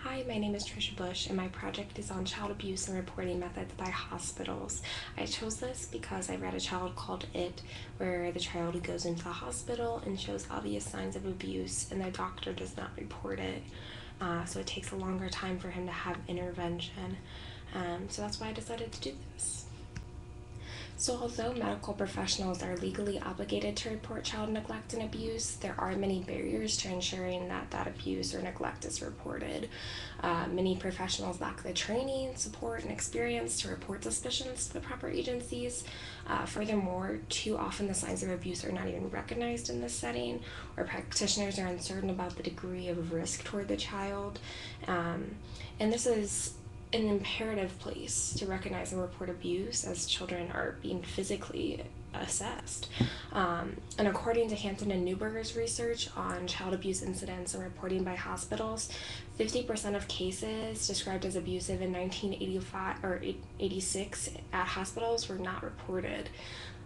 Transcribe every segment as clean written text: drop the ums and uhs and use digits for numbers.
Hi, my name is Trisha Bush, and my project is on child abuse and reporting methods by hospitals. I chose this because I read a child called It, where the child goes into the hospital and shows obvious signs of abuse, and the doctor does not report it. So it takes a longer time for him to have intervention. So that's why I decided to do this. So although medical professionals are legally obligated to report child neglect and abuse, there are many barriers to ensuring that abuse or neglect is reported. Many professionals lack the training, support, and experience to report suspicions to the proper agencies. Furthermore, too often the signs of abuse are not even recognized in this setting, or practitioners are uncertain about the degree of risk toward the child. And this is an imperative place to recognize and report abuse as children are being physically assessed. And according to Hampton and Newberger's research on child abuse incidents and reporting by hospitals, 50% of cases described as abusive in 1985 or 86 at hospitals were not reported.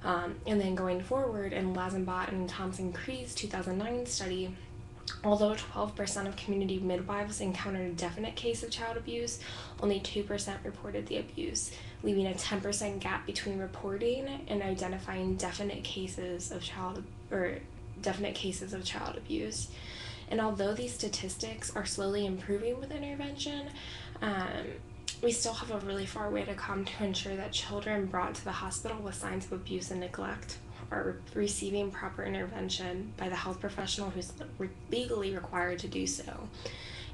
And then going forward, in Lazenbot and Thompson-Cree's 2009 study, although 12% of community midwives encountered a definite case of child abuse, only 2% reported the abuse, leaving a 10% gap between reporting and identifying definite cases of child abuse. And although these statistics are slowly improving with intervention, we still have a really far way to come to ensure that children brought to the hospital with signs of abuse and neglect are receiving proper intervention by the health professional who's legally required to do so.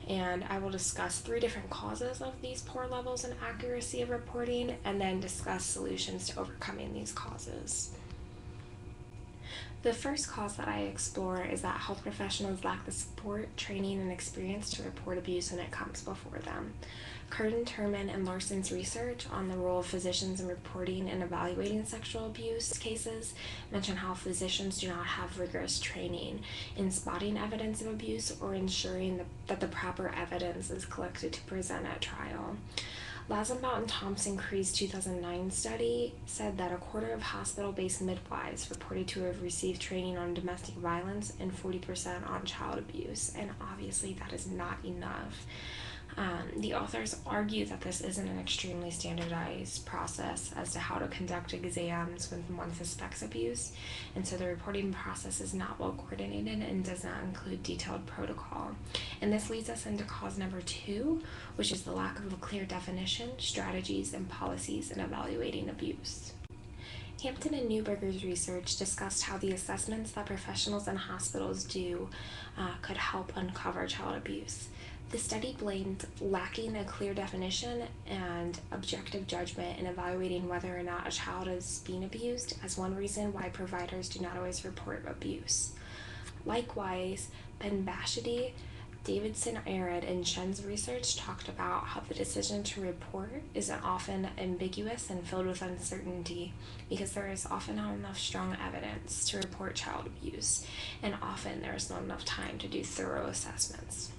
And I will discuss 3 different causes of these poor levels and accuracy of reporting, and then discuss solutions to overcoming these causes. The first cause that I explore is that health professionals lack the support, training, and experience to report abuse when it comes before them. Curtin, Turman, and Larson's research on the role of physicians in reporting and evaluating sexual abuse cases mention how physicians do not have rigorous training in spotting evidence of abuse or ensuring that the proper evidence is collected to present at trial. Lazenbot and Thompson-Cree's 2009 study said that a quarter of hospital-based midwives reported to have received training on domestic violence and 40% on child abuse, and obviously that is not enough. The authors argue that this isn't an extremely standardized process as to how to conduct exams when one suspects abuse, and so the reporting process is not well coordinated and does not include detailed protocol. And this leads us into cause number 2, which is the lack of a clear definition, strategies, and policies in evaluating abuse. Hampton and Newberger's research discussed how the assessments that professionals in hospitals do could help uncover child abuse. The study blamed lacking a clear definition and objective judgment in evaluating whether or not a child is being abused as one reason why providers do not always report abuse. Likewise, Ben-Bashidi, Davidson, Arid, and Shen's research talked about how the decision to report is often ambiguous and filled with uncertainty because there is often not enough strong evidence to report child abuse, and often there is not enough time to do thorough assessments.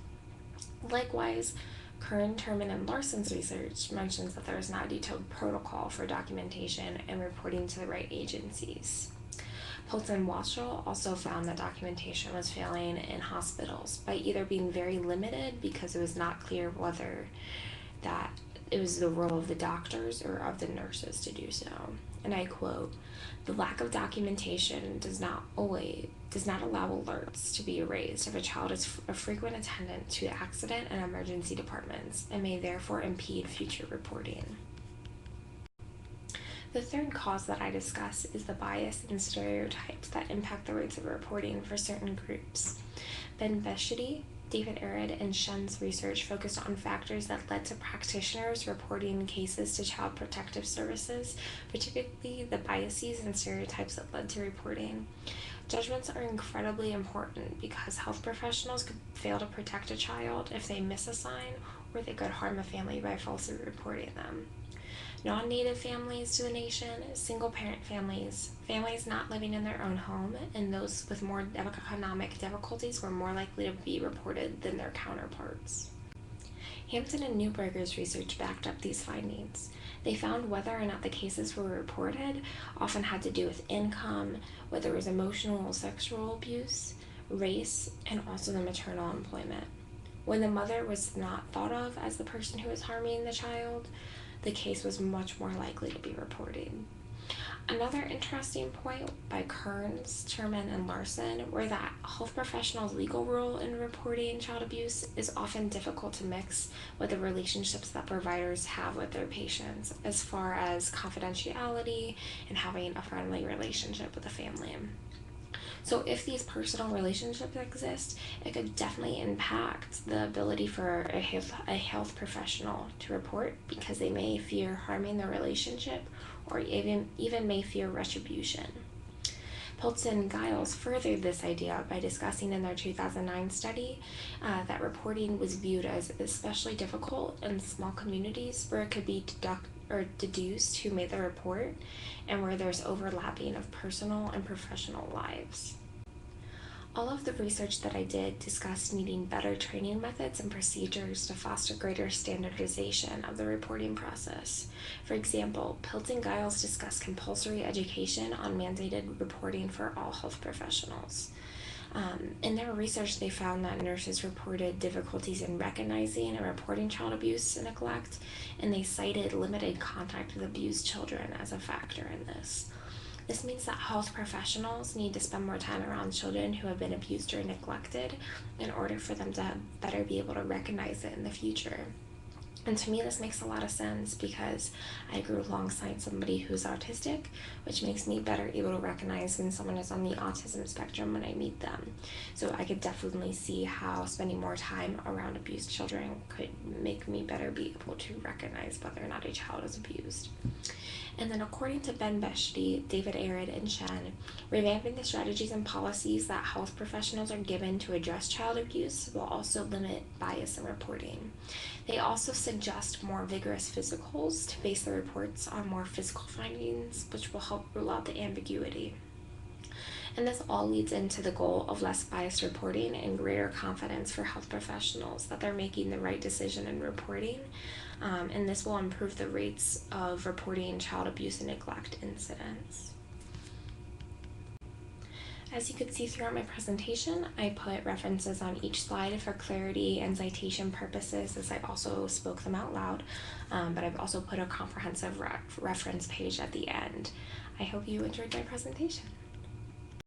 Likewise, Curran, Turman, and Larson's research mentions that there is not a detailed protocol for documentation and reporting to the right agencies. Holtz and Waschel also found that documentation was failing in hospitals by either being very limited because it was not clear whether that it was the role of the doctors or of the nurses to do so. And I quote, "The lack of documentation does not allow alerts to be raised if a child is a frequent attendant to accident and emergency departments and may therefore impede future reporting." The third cause that I discuss is the bias and stereotypes that impact the rates of reporting for certain groups. Ben-Bashidi, David Arid, and Shen's research focused on factors that led to practitioners reporting cases to Child Protective Services, particularly the biases and stereotypes that led to reporting. Judgments are incredibly important because health professionals could fail to protect a child if they miss a sign, or they could harm a family by falsely reporting them. Non-native families to the nation, single-parent families, families not living in their own home, and those with more economic difficulties were more likely to be reported than their counterparts. Hampton and Newberger's research backed up these findings. They found whether or not the cases were reported often had to do with income, whether it was emotional or sexual abuse, race, and also the maternal employment. When the mother was not thought of as the person who was harming the child, the case was much more likely to be reported. Another interesting point by Kearns, Sherman, and Larson were that health professionals' legal role in reporting child abuse is often difficult to mix with the relationships that providers have with their patients, as far as confidentiality and having a friendly relationship with the family. So if these personal relationships exist, it could definitely impact the ability for a health professional to report, because they may fear harming the relationship or even may fear retribution. Piltz and Giles furthered this idea by discussing in their 2009 study that reporting was viewed as especially difficult in small communities where it could be deduced who made the report, and where there's overlapping of personal and professional lives. All of the research that I did discussed needing better training methods and procedures to foster greater standardization of the reporting process. For example, Piltz and Giles discussed compulsory education on mandated reporting for all health professionals. In their research, they found that nurses reported difficulties in recognizing and reporting child abuse and neglect, and they cited limited contact with abused children as a factor in this. This means that health professionals need to spend more time around children who have been abused or neglected in order for them to better be able to recognize it in the future. And to me, this makes a lot of sense because I grew alongside somebody who's autistic, which makes me better able to recognize when someone is on the autism spectrum when I meet them. So I could definitely see how spending more time around abused children could make me better be able to recognize whether or not a child is abused. And then according to Ben Beshty, David Arid, and Shen, revamping the strategies and policies that health professionals are given to address child abuse will also limit bias in reporting. They also suggest more vigorous physicals to base the reports on more physical findings, which will help rule out the ambiguity. And this all leads into the goal of less biased reporting and greater confidence for health professionals that they're making the right decision in reporting. And this will improve the rates of reporting child abuse and neglect incidents. As you could see throughout my presentation, I put references on each slide for clarity and citation purposes, as I also spoke them out loud, but I've also put a comprehensive reference page at the end. I hope you enjoyed my presentation.